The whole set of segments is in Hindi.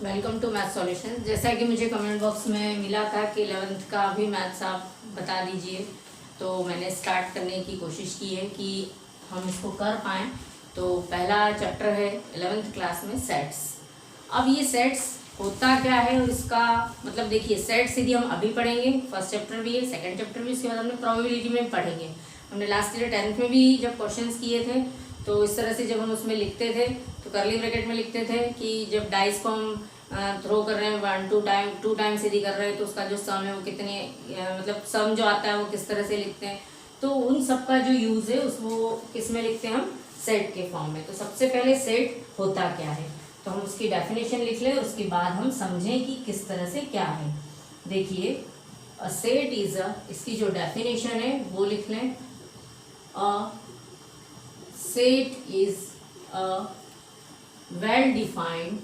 Welcome to math solution. जैसा कि मुझे कमेंट बॉक्स में मिला था कि 11th का भी मैथ्स आप बता दीजिए, तो मैंने स्टार्ट करने की कोशिश की है कि हम इसको कर पाएँ। तो पहला चैप्टर है 11th क्लास में सेट्स। अब ये सेट्स होता क्या है और इसका मतलब देखिए, सेट्स यदि हम अभी पढ़ेंगे, फर्स्ट चैप्टर भी है, सेकंड चैप्टर भी, उसके बाद हमने प्रोबेबिलिटी में पढ़ेंगे। हमने लास्ट ईयर 10th में भी जब क्वेश्चंस किए थे तो इस तरह से जब हम उसमें लिखते थे तो करली ब्रैकेट में लिखते थे कि जब डाइस को हम थ्रो कर रहे हैं 2 टाइम्स यदि कर रहे हैं तो उसका जो सम है वो कितने मतलब सम जो आता है वो किस तरह से लिखते हैं। तो उन सब का जो यूज़ है उसको किस में लिखते हैं हम, सेट के फॉर्म में। तो सबसे पहले सेट होता क्या है तो हम उसकी डेफिनेशन लिख लें, उसके बाद हम समझें कि किस तरह से क्या है। देखिए, अ सेट इज अ, इसकी जो डेफिनेशन है वो लिख लें। अ set is a well defined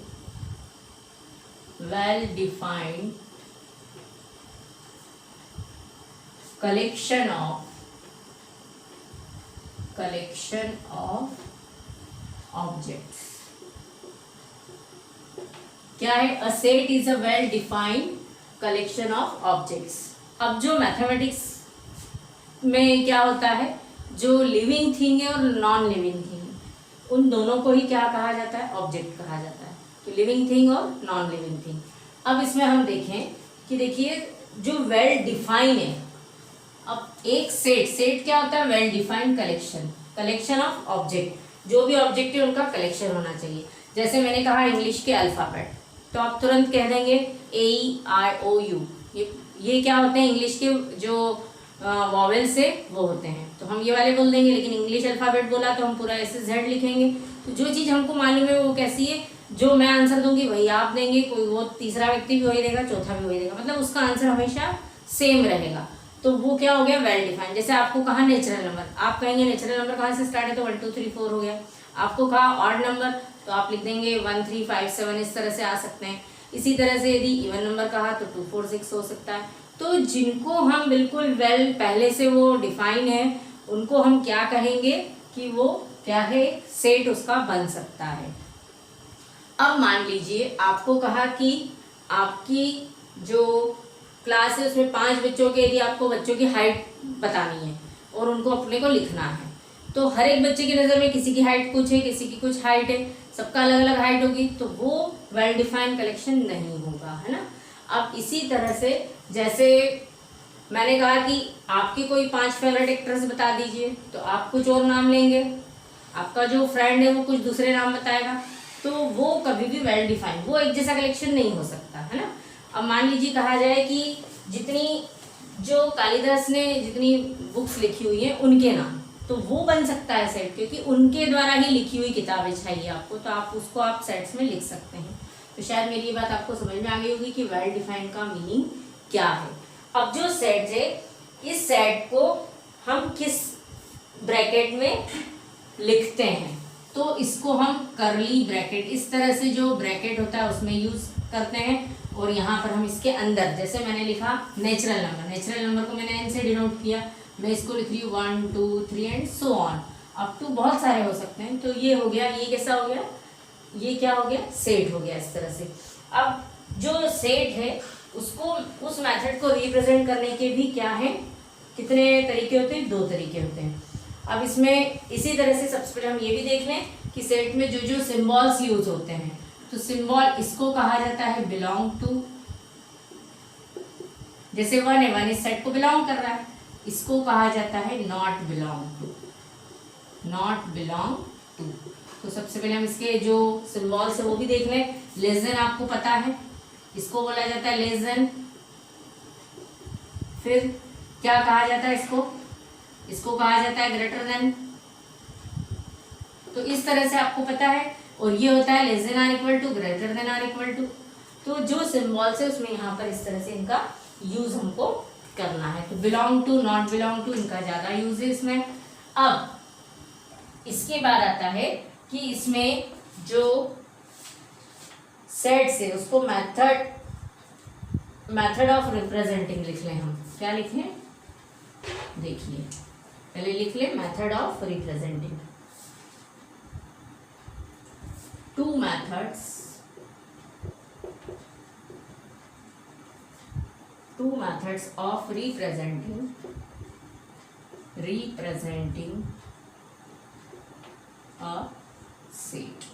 collection of objects। क्या है? a set is a well defined collection of objects। अब जो मैथमेटिक्स में क्या होता है, जो लिविंग थिंग है और नॉन लिविंग थिंग है, उन दोनों को ही क्या कहा जाता है, ऑब्जेक्ट कहा जाता है। तो लिविंग थिंग और नॉन लिविंग थिंग। अब इसमें हम देखें कि देखिए जो वेल डिफाइन है, अब एक सेट क्या होता है, well defined collection of object. जो भी ऑब्जेक्ट है उनका कलेक्शन होना चाहिए। जैसे मैंने कहा इंग्लिश के अल्फाबेट, तो आप तुरंत कह देंगे AEIOU। ये क्या होते हैं, इंग्लिश के जो वॉवेल से वो होते हैं, तो हम ये वाले बोल देंगे। लेकिन इंग्लिश अल्फाबेट बोला तो हम पूरा SZ लिखेंगे। तो जो चीज़ हमको मालूम है वो कैसी है, जो मैं आंसर दूंगी वही आप देंगे, कोई वो तीसरा व्यक्ति भी वही देगा, चौथा भी वही देगा, मतलब उसका आंसर हमेशा सेम रहेगा। तो वो क्या हो गया, वेल डिफाइंड। जैसे आपको कहा नेचुरल नंबर, आप कहेंगे नेचुरल नंबर कहाँ से स्टार्ट है, तो 1 2 3 4 हो गया। आपको कहा ऑड नंबर, तो आप लिख देंगे 1 3 5 7, इस तरह से आ सकते हैं। इसी तरह से यदि इवन नंबर कहा तो 2 4 6 हो सकता है। तो जिनको हम बिल्कुल वेल पहले से वो डिफाइन है, उनको हम क्या कहेंगे कि वो क्या है, सेट उसका बन सकता है। अब मान लीजिए आपको कहा कि आपकी जो क्लास है उसमें 5 बच्चों के, यदि आपको बच्चों की हाइट बतानी है और उनको अपने को लिखना है, तो हर एक बच्चे की नज़र में किसी की हाइट कुछ है, किसी की कुछ हाइट है, सबका अलग अलग हाइट होगी, तो वो वेल डिफाइंड कलेक्शन नहीं होगा, है ना। अब इसी तरह से जैसे मैंने कहा कि आपके कोई 5 फेवरेट एक्टर्स बता दीजिए, तो आप कुछ और नाम लेंगे, आपका जो फ्रेंड है वो कुछ दूसरे नाम बताएगा, तो वो कभी भी वेल डिफाइंड, वो एक जैसा कलेक्शन नहीं हो सकता, है ना। अब मान लीजिए कहा जाए कि जितनी जो कालिदास ने जितनी बुक्स लिखी हुई हैं उनके नाम, तो वो बन सकता है सेट, क्योंकि उनके द्वारा ही लिखी हुई किताबें चाहिए आपको, तो आप उसको आप सेट्स में लिख सकते हैं। तो शायद मेरी ये बात आपको समझ में आ गई होगी कि वेल डिफाइंड का मीनिंग क्या है। अब जो सेट है, इस सेट को हम किस ब्रैकेट में लिखते हैं, तो इसको हम करली ब्रैकेट, इस तरह से जो ब्रैकेट होता है उसमें यूज करते हैं। और यहाँ पर हम इसके अंदर, जैसे मैंने लिखा नेचुरल नंबर को मैंने n से डिनोट किया, मैं इसको लिख रही हूँ 1 2 3 and so on, up to बहुत सारे हो सकते हैं। तो ये हो गया, ये कैसा हो गया, ये क्या हो गया, सेट हो गया इस तरह से। अब जो सेट है उसको, उस मेथड को रिप्रेजेंट करने के भी क्या है, कितने तरीके होते हैं, 2 तरीके होते हैं। अब इसमें इसी तरह से सबसे पहले हम ये भी देख लें कि सेट में जो जो सिंबल्स यूज होते हैं, तो सिंबल इसको कहा जाता है बिलोंग टू। जैसे 1 है, 1 इस सेट को बिलोंग कर रहा है, इसको कहा जाता है नॉट बिलोंग टू। तो सबसे पहले हम इसके जो सिंबल्स है वो भी देख लें। लेस देन आपको पता है, इसको बोला जाता है लेस देन। फिर क्या कहा जाता है इसको कहा जाता है ग्रेटर देन। तो इस तरह से आपको पता है। और ये होता है less than or equal to, greater than or equal to. तो जो सिंबल्स है उसमें यहाँ पर इस तरह से इनका यूज हमको करना है। तो belong to, not belong to, इनका ज्यादा यूज है इसमें। अब इसके बाद आता है कि इसमें जो सेट्स है उसको मेथड ऑफ रिप्रेजेंटिंग लिख लें हम। क्या लिखें, देखिए पहले लिख लें method of representing. 2 methods methods of representing a set.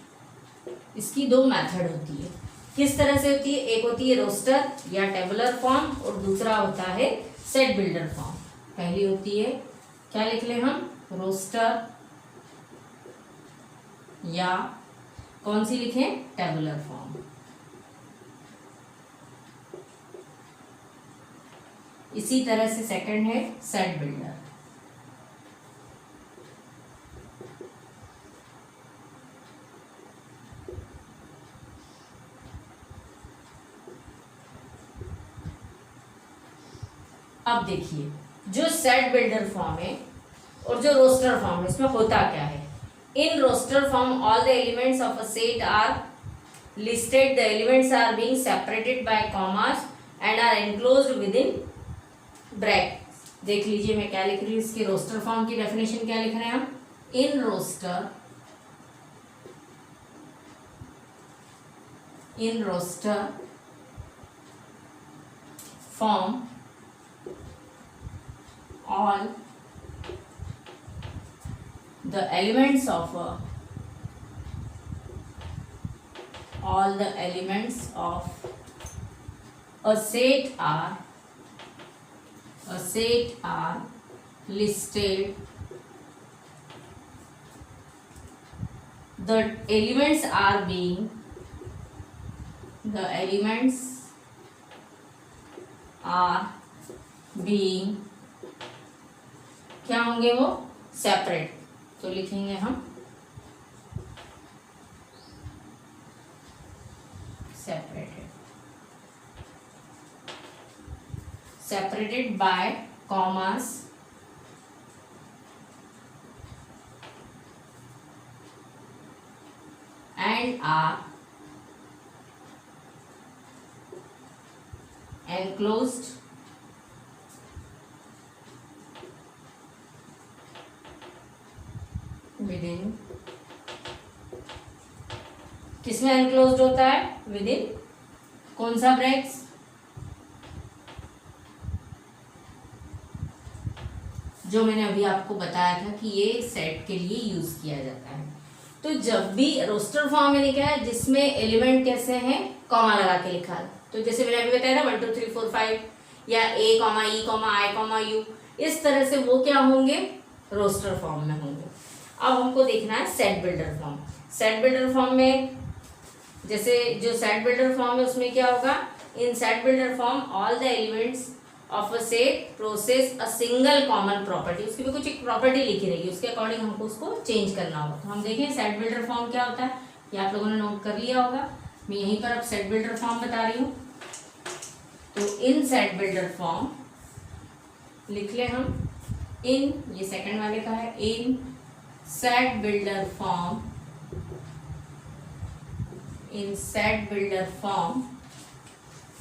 इसकी दो मेथड होती है। किस तरह से होती है? एक होती है रोस्टर या टेबुलर फॉर्म और दूसरा होता है सेट बिल्डर फॉर्म। पहली होती है, क्या लिख लें हम? रोस्टर, या कौन सी लिखें? Tabular form. इसी तरह से सेकंड है सेट बिल्डर। अब देखिए, जो सेट बिल्डर फॉर्म है और जो रोस्टर फॉर्म है, इसमें होता क्या है? In roster form all the elements of a set are listed, the elements are being separated by commas and are enclosed within bracket. देख लीजिए मैं क्या लिख रही हूँ। इसकी रोस्टर फॉर्म की डेफिनेशन क्या लिख रहे हैं हम? In roster form all the elements of a set are listed. The elements are being क्या होंगे वो? सेपरेट। तो लिखेंगे हम separated by commas and are enclosed within। किसमें एनक्लोज्ड होता है? विद इन कौन सा ब्रैकेट्स? जो मैंने अभी आपको बताया था कि ये सेट के लिए यूज किया जाता है। तो जब भी रोस्टर फॉर्म में क्या है, जिसमें एलिमेंट कैसे हैं? कॉमा लगा के लिखा है। तो जैसे मैंने अभी बताया था 1 2 3 4 5 या A comma E comma I comma U, इस तरह से वो क्या होंगे? रोस्टर फॉर्म में होंगे। अब हमको देखना है set builder form. Set builder form में जैसे जो सेट बिल्डर फॉर्म है उसमें क्या होगा? इन set builder form all the elements of a set process a single common property. उसकी भी कुछ एक प्रॉपर्टी लिखी रहेगी, उसके अकॉर्डिंग हमको उसको चेंज करना होगा। तो हम देखें सेट बिल्डर फॉर्म क्या होता है, ये आप लोगों ने नोट कर लिया होगा। मैं यहीं पर अब सेट बिल्डर फॉर्म बता रही हूँ। तो इन सेट बिल्डर फॉर्म लिख ले हम। इन, ये सेकंड वाले का है, इन सेट बिल्डर फॉर्म, इन सेट बिल्डर फॉर्म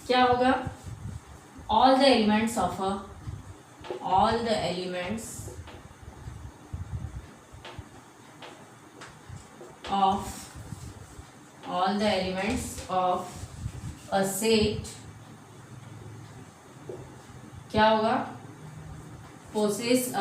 क्या होगा? all the elements of a set क्या होगा? possess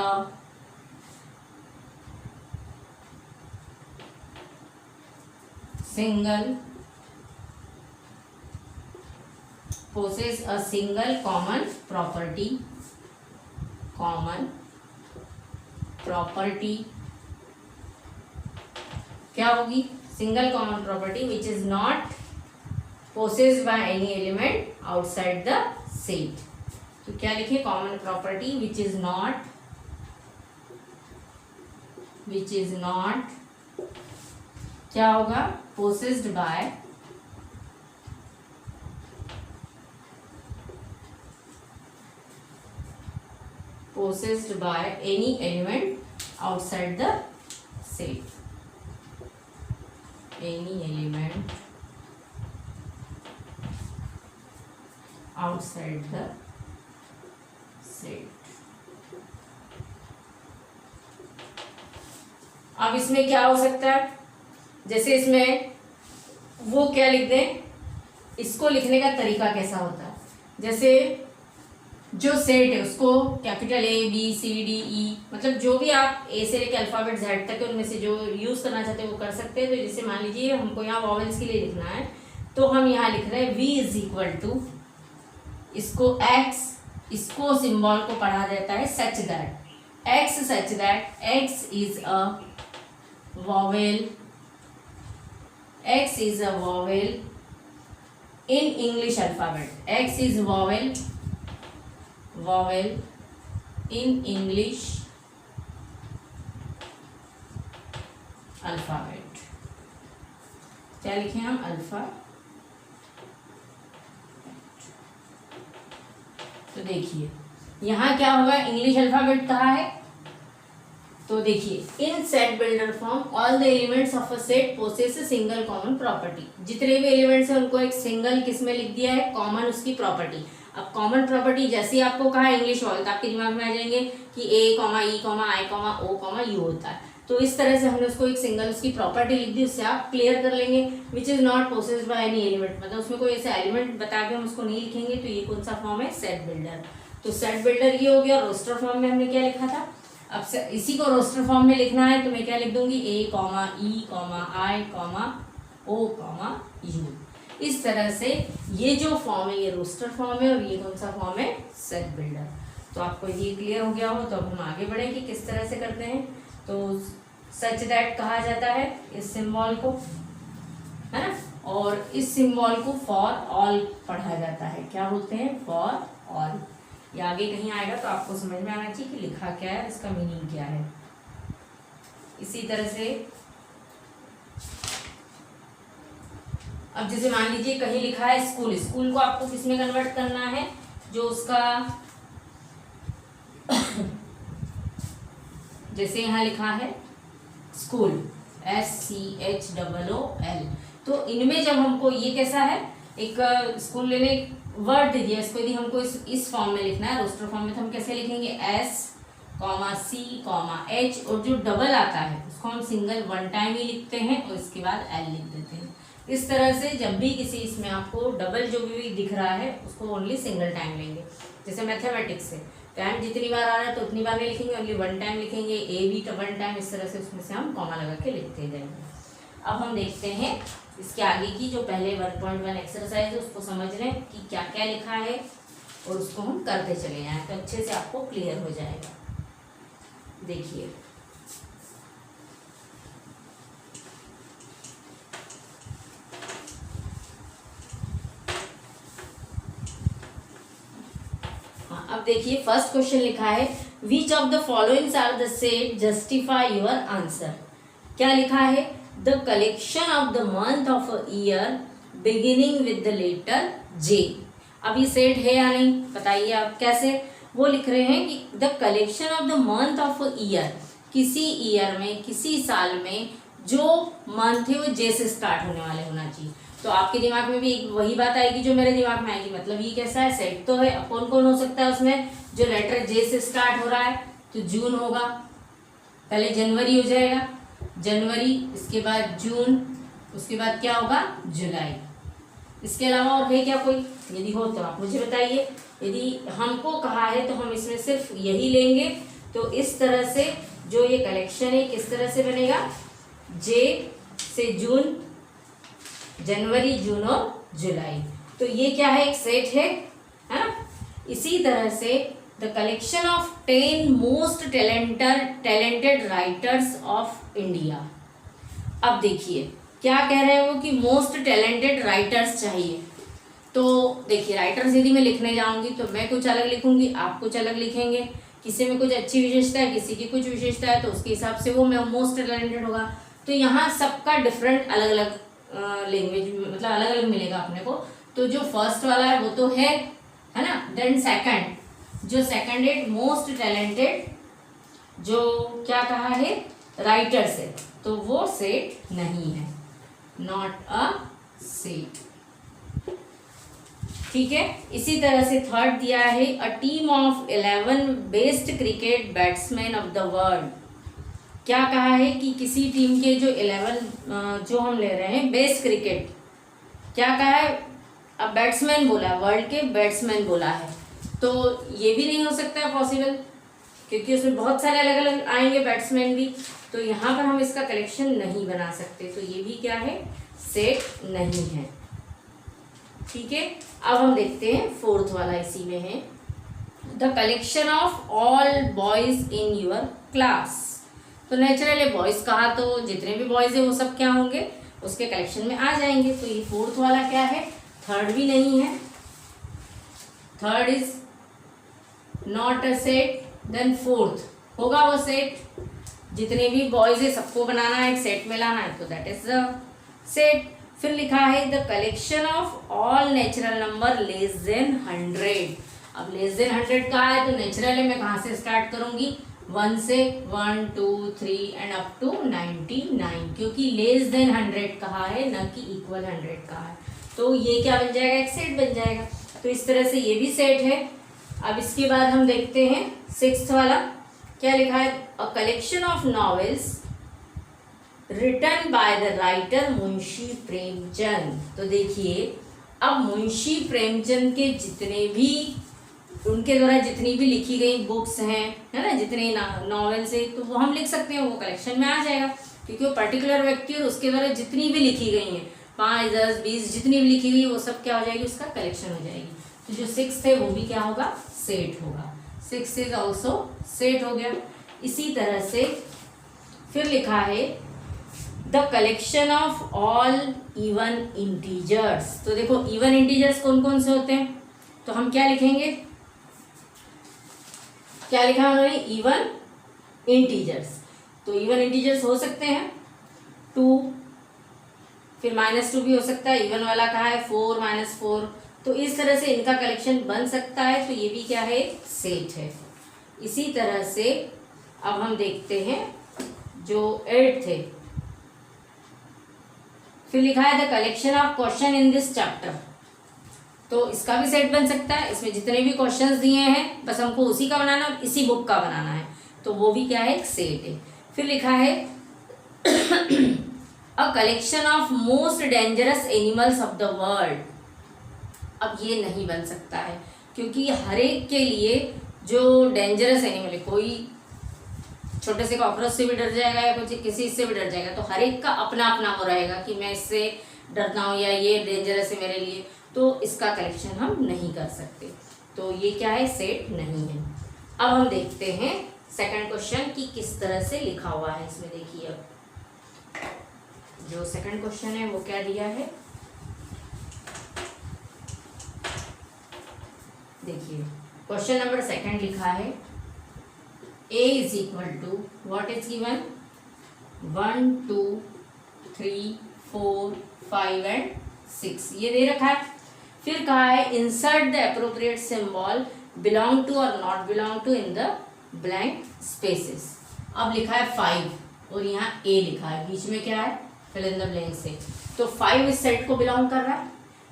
a single common property क्या होगी? Single common property which is not possessed by any element outside the set। तो क्या लिखे? Common property which is not क्या होगा? possessed by any element outside the set। any element outside the set। अब इसमें क्या हो सकता है? जैसे इसमें वो क्या लिख दें, इसको लिखने का तरीका कैसा होता है? जैसे जो सेट है उसको capital A B C D E, मतलब जो भी आप A से लेकर अल्फाबेट Z तक है उनमें से जो यूज करना चाहते हैं वो कर सकते हैं। तो जैसे मान लीजिए हमको यहाँ वॉवेल्स के लिए लिखना है, तो हम यहाँ लिख रहे हैं V इज इक्वल टू, इसको X, इसको सिंबल को पढ़ा देता है सच that X is a vowel, X is a vowel in English alphabet. X is vowel in English alphabet. क्या लिखे हम? अल्फा। तो देखिए यहाँ क्या होगा, इंग्लिश अल्फाबेट कहा है, तो देखिए in set builder form all the elements of a set possess a single common property. जितने भी एलिमेंट्स हैं उनको एक सिंगल किस में लिख दिया है, कॉमन उसकी प्रॉपर्टी। अब कॉमन प्रॉपर्टी जैसे ही आपको कहा इंग्लिश वॉवेल, तो आपके दिमाग में आ जाएंगे कि A, E, I, O, U होता है। तो इस तरह से हमने उसको एक सिंगल उसकी प्रॉपर्टी लिख दी, उससे आप क्लियर कर लेंगे which is not possessed by any element, मतलब उसमें कोई ऐसे एलिमेंट बता के हम उसको नहीं लिखेंगे। तो ये कौन सा फॉर्म है, सेट बिल्डर। तो सेट बिल्डर ये हो गया। रोस्टर फॉर्म में हमने क्या लिखा था, अब इसी को रोस्टर फॉर्म में लिखना है, तो मैं क्या लिख दूंगी, A, E, I, O, U। इस तरह से ये जो फॉर्म है ये रोस्टर फॉर्म है, और ये कौन सा फॉर्म है, सेट बिल्डर। तो आपको ये क्लियर हो गया हो तो अब हम आगे बढ़े कि किस तरह से करते हैं। तो सच दैट कहा जाता है इस सिंबल को, है ना, और इस सिंबल को फॉर ऑल पढ़ा जाता है। क्या बोलते हैं, फॉर ऑल। ये आगे कहीं आएगा तो आपको समझ में आना चाहिए कि लिखा क्या है, इसका मीनिंग क्या है। इसी तरह से अब जैसे मान लीजिए कहीं लिखा है स्कूल, स्कूल को आपको किस में कन्वर्ट करना है, जो उसका जैसे यहाँ लिखा है स्कूल, SCHOOL, तो इनमें जब हमको ये कैसा है, एक स्कूल लेने वर्ड दे दिया, इसको यदि हमको इस फॉर्म में लिखना है, रोस्टर फॉर्म में, तो हम कैसे लिखेंगे, S, C, H, और जो डबल आता है उसको हम सिंगल वन टाइम ही लिखते हैं और इसके बाद L लिख देते हैं। इस तरह से जब भी किसी इसमें आपको डबल जो भी दिख रहा है उसको ओनली सिंगल टाइम लेंगे। जैसे मैथमेटिक्स से टाइम जितनी बार आ रहा है तो उतनी बार नहीं लिखेंगे, ओनली वन टाइम लिखेंगे, A भी वन टाइम, इस तरह से उसमें से हम कॉमा लगा के लिखते जाएंगे। अब हम देखते हैं इसके आगे की जो पहले 1.1 एक्सरसाइज है उसको समझ लें कि क्या क्या लिखा है और उसको हम करते चले जाएं, तो अच्छे से आपको क्लियर हो जाएगा। देखिए अब देखिए फर्स्ट क्वेश्चन लिखा है, which of the followings are the set justify your answer. क्या लिखा है, the collection of the month of a year beginning with the letter J। अब ये सेट है या नहीं बताइए आप कैसे। वो लिख रहे हैं कि the collection of the month of a year, किसी ईयर में, किसी साल में जो मंथ है वो J से स्टार्ट होने वाले होना चाहिए। तो आपके दिमाग में भी एक वही बात आएगी जो मेरे दिमाग में आएगी, मतलब ये कैसा है, सेट तो है। अब कौन कौन हो सकता है उसमें, जो लेटर J से स्टार्ट हो रहा है, तो जून होगा, पहले जनवरी हो जाएगा, जनवरी, इसके बाद जून, उसके बाद क्या होगा, जुलाई। इसके अलावा और है क्या कोई, यदि हो तो आप मुझे बताइए। यदि हमको कहा है तो हम इसमें सिर्फ यही लेंगे। तो इस तरह से जो ये कलेक्शन है किस तरह से बनेगा, J से जून, जनवरी, जून और जुलाई। तो ये क्या है, एक सेट है ना। इसी तरह से the collection of 10 most talented writers of India. अब देखिए क्या कह रहे हैं वो कि मोस्ट टैलेंटेड राइटर्स चाहिए। तो देखिए राइटर्स यदि मैं लिखने जाऊंगी तो मैं कुछ अलग लिखूंगी, आप कुछ अलग लिखेंगे, किसी में कुछ अच्छी विशेषता है, किसी की कुछ विशेषता है, तो उसके हिसाब से वो मोस्ट टैलेंटेड होगा। तो यहाँ सबका डिफरेंट अलग अलग लैंग्वेज, मतलब अलग अलग मिलेगा अपने को। तो जो फर्स्ट वाला है वो तो है ना। देन सेकंड, जो सेकंड है मोस्ट टैलेंटेड, जो क्या कहा है, राइटर्स है, तो वो सेट नहीं है, नॉट अ सेट। ठीक है। इसी तरह से थर्ड दिया है, a team of 11 best cricket batsman of the world. क्या कहा है कि किसी टीम के जो 11 जो हम ले रहे हैं बेस्ट क्रिकेट, क्या कहा है, अब बैट्समैन बोला है, वर्ल्ड के बैट्समैन बोला है, तो ये भी नहीं हो सकता है पॉसिबल, क्योंकि उसमें बहुत सारे अलग अलग आएंगे बैट्समैन भी, तो यहाँ पर हम इसका कलेक्शन नहीं बना सकते, तो ये भी क्या है, सेट नहीं है। ठीक है, अब हम देखते हैं फोर्थ वाला, इसी में है the collection of all boys in your class. तो नेचुरली बॉयज कहा तो जितने भी बॉयज है वो सब क्या होंगे, उसके कलेक्शन में आ जाएंगे। तो ये फोर्थ वाला क्या है, थर्ड भी नहीं है, third is not a set, then fourth होगा वो सेट, जितने भी बॉयज है सबको बनाना है, एक सेट में लाना है, तो दैट इज द सेट। फिर लिखा है the collection of all natural number less than 100। अब लेस देन 100 कहा है तो नेचुरली मैं कहाँ से स्टार्ट करूंगी, 1 से, 1 2 3 एंड अप टू 99, क्योंकि लेस देन 100 कहा है, न कि इक्वल 100 कहा है, तो ये क्या बन जाएगा, एक सेट बन जाएगा। तो इस तरह से ये भी सेट है। अब इसके बाद हम देखते हैं सिक्स्थ वाला, क्या लिखा है, a collection of novels written by the writer Munshi Premchand. तो देखिए, अब मुंशी प्रेमचंद के जितने भी, उनके द्वारा जितनी भी लिखी गई बुक्स हैं, है ना, जितने नॉवेल्स है, तो वो हम लिख सकते हैं, वो कलेक्शन में आ जाएगा, क्योंकि वो पर्टिकुलर व्यक्ति और उसके द्वारा जितनी भी लिखी गई हैं, 5 10 20 जितनी भी लिखी गई वो सब क्या हो जाएगी, उसका कलेक्शन हो जाएगी। तो जो सिक्स है वो भी क्या होगा, सेट होगा। 6 इज ऑल्सो सेट हो गया। इसी तरह से फिर लिखा है the collection of all even integers. तो देखो इवन इंटीजर्स कौन कौन से होते हैं, तो हम क्या लिखेंगे, क्या लिखा उन्होंने, इवन इंटीजर्स। तो इवन इंटीजर्स हो सकते हैं 2, फिर -2 भी हो सकता है, इवन वाला कहा है 4 -4, तो इस तरह से इनका कलेक्शन बन सकता है, तो ये भी क्या है, सेट है। इसी तरह से अब हम देखते हैं जो 8 थे, फिर लिखा है the collection of question in this chapter. तो इसका भी सेट बन सकता है, इसमें जितने भी क्वेश्चंस दिए हैं बस हमको उसी का बनाना है, इसी बुक का बनाना है, तो वो भी क्या है, एक सेट है। फिर लिखा है a collection of most dangerous animals of the world. अब ये नहीं बन सकता है, क्योंकि हर एक के लिए जो डेंजरस एनिमल है, कोई छोटे से कॉकरोच से भी डर जाएगा या कुछ किसी से भी डर जाएगा, तो हर एक का अपना अपना वो रहेगा कि मैं इससे डरता हूँ या ये डेंजरस है मेरे लिए, तो इसका कलेक्शन हम नहीं कर सकते, तो ये क्या है, सेट नहीं है। अब हम देखते हैं सेकंड क्वेश्चन कि किस तरह से लिखा हुआ है इसमें। देखिए अब जो सेकंड क्वेश्चन है वो क्या दिया है, देखिए क्वेश्चन नंबर सेकंड लिखा है a is equal to what is given 1 2 3 4 5 and 6, ये दे रखा है। फिर कहा है insert the appropriate symbol belong to और not belong to in the blank spaces. अब लिखा है 5 और यहाँ a लिखा है, बीच में क्या है, फिल इन द ब्लैंक से, तो 5 इस सेट को बिलोंग कर रहा है,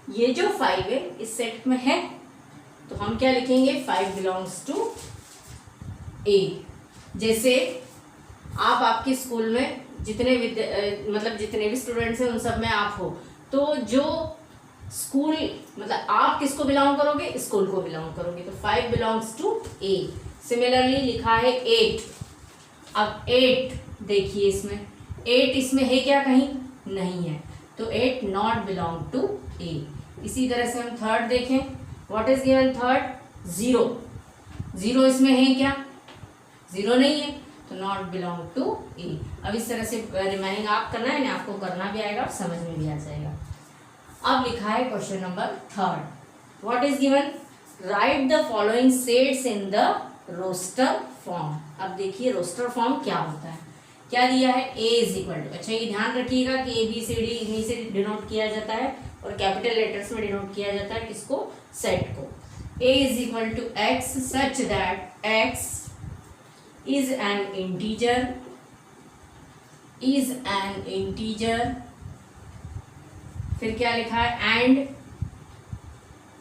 ये जो 5 है इस सेट में है, तो हम क्या लिखेंगे, 5 बिलोंग्स टू a। जैसे आप आपके स्कूल में जितने मतलब जितने भी स्टूडेंट्स हैं उन सब में आप हो, तो जो स्कूल मतलब आप किसको बिलोंग करोगे, स्कूल को बिलोंग करोगे, तो 5 बिलोंग्स टू a। सिमिलरली लिखा है 8। अब 8 देखिए इसमें 8 इसमें है क्या, कहीं नहीं है, तो 8 नॉट बिलोंग टू a। इसी तरह से हम थर्ड देखें, व्हाट इज गिवन थर्ड, 0। 0 इसमें है क्या, 0 नहीं है, तो नॉट बिलोंग टू ए। अब इस तरह से रिमेनिंग आप करना है ना, आपको करना भी आएगा और समझ में भी आ जाएगा। अब लिखा है question number third, what is given, write the following sets in the roster form. अब देखिए रोस्टर फॉर्म क्या होता है, क्या दिया है, a इज इक्वल टू, अच्छा ये ध्यान रखिएगा कि ABCD इन्हीं से डिनोट किया जाता है और कैपिटल लेटर्स में डिनोट किया जाता है किसको, सेट को। a is equal to x such that x is an integer, is an integer। फिर क्या लिखा है, and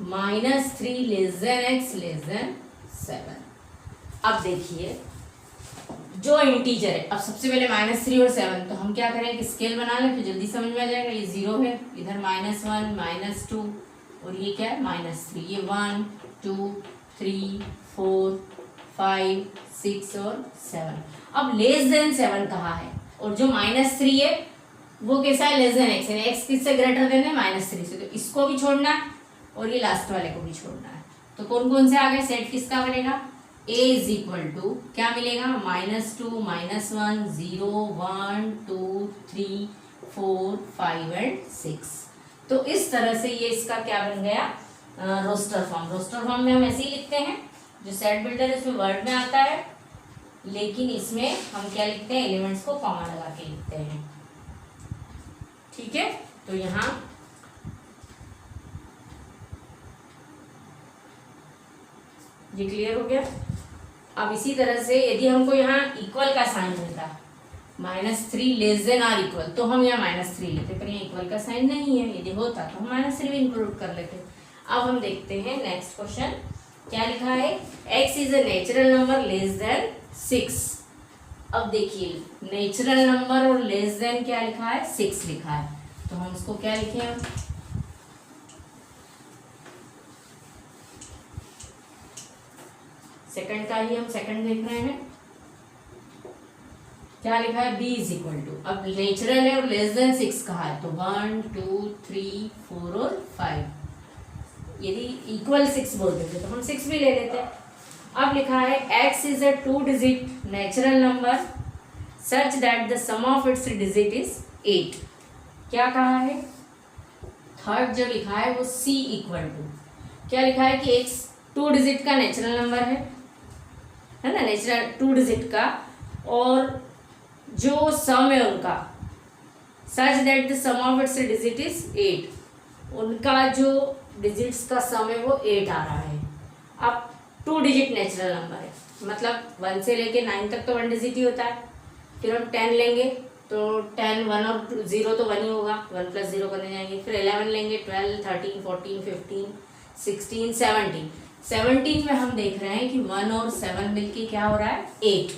-3 less than x less than 7। अब देखिए जो इंटीजर है, अब सबसे पहले -3 और 7, तो हम क्या करें कि स्केल बना लें तो जल्दी समझ में आ जाएगा। ये 0 है, इधर -1 -2 और ये क्या है, -3, ये 1 2 3 4 5 6 और 7। अब लेस देन 7 कहा है और जो -3 है वो कैसा है, लेस देन x है, x किससे ग्रेटर देन है, -3 से, तो इसको भी छोड़ना है और ये लास्ट वाले को भी छोड़ना है। तो कौन कौन से आ गए, सेट किसका बनेगा, a इज इक्वल टू क्या मिलेगा, -2 -1 0 1 2 3 4 5 एंड 6। तो इस तरह से ये इसका क्या बन गया, रोस्टर फॉर्म। रोस्टर फॉर्म में हम ऐसे ही लिखते हैं, जो सेट बिल्डर इसमें वर्ड में आता है, लेकिन इसमें हम क्या लिखते हैं, एलिमेंट्स को कॉमा लगा के लिखते हैं। ठीक है, तो यहाँ ये क्लियर हो गया। अब इसी तरह से यदि हमको यहाँ इक्वल का साइन मिलता, -3 लेस देन आर इक्वल, तो हम यहाँ -3 लेते, पर यहाँ इक्वल का साइन नहीं है, यदि होता तो हम -3 भी इंक्लूड कर लेते। अब हम देखते हैं नेक्स्ट क्वेश्चन क्या लिखा है, x is a natural number less than 6। अब देखिए नेचुरल नंबर और लेस देन क्या लिखा है, 6 लिखा है, तो हम इसको क्या लिखें, हम सेकंड का ही हम सेकंड देख रहे हैं, क्या लिखा है, b इज इक्वल टू, अब नेचुरल है और लेस देन 6 कहा है, तो 1 2 3 4 और 5, यदि इक्वल 6 बोल देते तो हम 6 भी ले लेते। अब लिखा है x is a 2 digit natural number such that the sum of its digit is 8। क्या कहा है, थर्ड जो लिखा है वो c इक्वल टू, क्या लिखा है कि x 2 डिजिट का नेचुरल नंबर है ना, नेचुरल 2 डिजिट का, और जो सम है उनका such that the sum of its digit is 8, उनका जो डिजिट्स का सम है वो 8 आ रहा है। अब 2 डिजिट नेचुरल नंबर है, मतलब 1 से लेके 9 तक तो 1 डिजिट ही होता है, फिर हम 10 लेंगे तो 10 1 और 0 तो 1 ही होगा, 1 + 0 करने जाएंगे, फिर 11 लेंगे, 12 13 14 15 16 17 में हम देख रहे हैं कि 1 और 7 मिलके क्या हो रहा है, 8।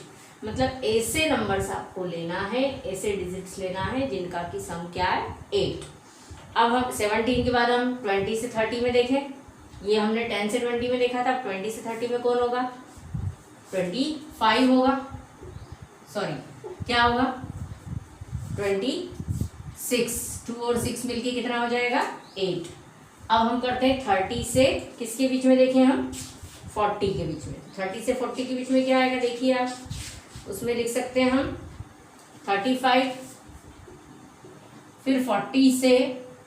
मतलब ऐसे नंबर्स आपको लेना है, ऐसे डिजिट्स लेना है जिनका की सम क्या है, 8। अब हम 17 के बाद हम 20 से 30 में देखें, ये हमने 10 से 20 में देखा था, 20 से 30 में कौन होगा, 25 होगा, सॉरी क्या होगा, 26, 2 और 6 मिलके कितना हो जाएगा, 8। अब हम करते हैं 30 से किसके बीच में देखें हम, 40 के बीच में। 30 से 40 के बीच में क्या आएगा, देखिए आप, उसमें लिख सकते हैं हम 35, फिर 40 से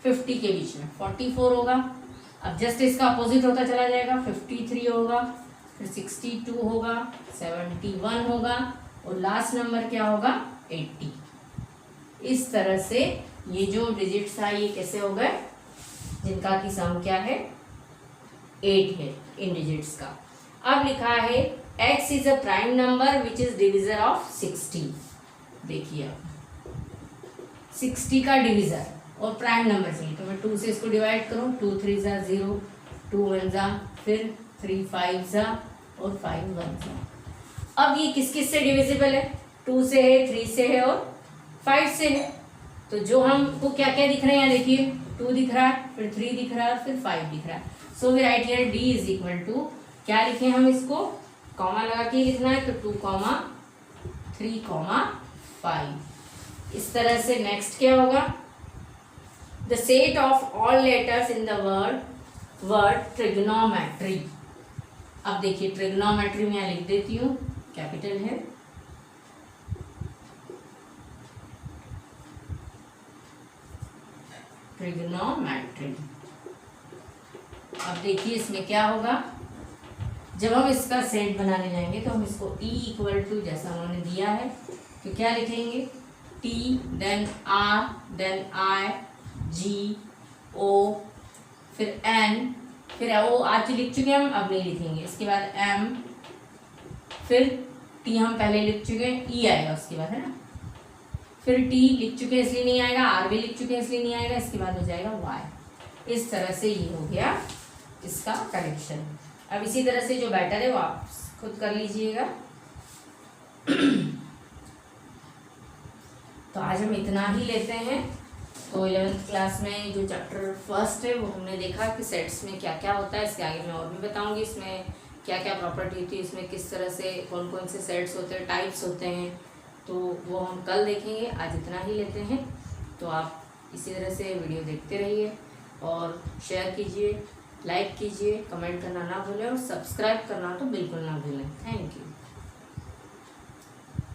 50 के बीच में 44 होगा। अब जस्ट इसका अपोजिट होता चला जाएगा, 53 होगा, फिर 62 होगा, 71 होगा, और लास्ट नंबर क्या होगा, 80। इस तरह से ये जो डिजिट्स है ये कैसे हो गए, जिनका की सम क्या है, 8 है इन डिजिट्स का। अब लिखा है x is a prime number which is divisor of 60। देखिए 60 का डिविजर और प्राइम नंबर चाहिए, तो मैं 2 से इसको डिवाइड करूँ, 2 3 ज़ा 0, 2 1 ज़ा, फिर 3 5 ज़ा और 5 1 ज़ा। अब ये किस किस से डिविजिबल है, 2 से है, 3 से है और 5 से है। तो जो हमको क्या क्या दिख रहे हैं, देखिए 2 दिख रहा है, फिर 3 दिख रहा है, फिर 5 दिख रहा है। So we write here d is equal to, क्या लिखें हम इसको, कॉमा लगा के लिखना है, तो 2, 3, 5। इस तरह से नेक्स्ट क्या होगा, the set of all letters in the word trigonometry. अब देखिए ट्रिग्नोमेट्री में लिख देती हूँ, कैपिटल है, ट्रिग्नोमेट्री। अब देखिए इसमें क्या होगा, जब हम इसका सेट बनाने जाएंगे तो हम इसको E इक्वल टू जैसा उन्होंने दिया है, तो क्या लिखेंगे, T then R then I G O फिर N, फिर O आज लिख चुके हैं हम, अब नहीं लिखेंगे, इसके बाद M, फिर T हम पहले लिख चुके हैं, E आएगा उसके बाद, है ना, फिर T लिख चुके हैं इसलिए नहीं आएगा, R भी लिख चुके हैं इसलिए नहीं आएगा, इसके बाद हो जाएगा Y। इस तरह से ये हो गया इसका कलेक्शन। अब इसी तरह से जो बैटर है वो आप खुद कर लीजिएगा। तो आज हम इतना ही लेते हैं। तो 11th क्लास में जो चैप्टर फर्स्ट है वो हमने देखा कि सेट्स में क्या क्या होता है, इसके आगे मैं और भी बताऊंगी इसमें क्या क्या प्रॉपर्टी होती है इसमें, किस तरह से कौन कौन से सेट्स होते हैं, टाइप्स होते हैं, तो वो हम कल देखेंगे। आज इतना ही लेते हैं। तो आप इसी तरह से वीडियो देखते रहिए और शेयर कीजिए, लाइक कीजिए, कमेंट करना ना भूलें और सब्सक्राइब करना तो बिल्कुल ना भूलें। Thank you.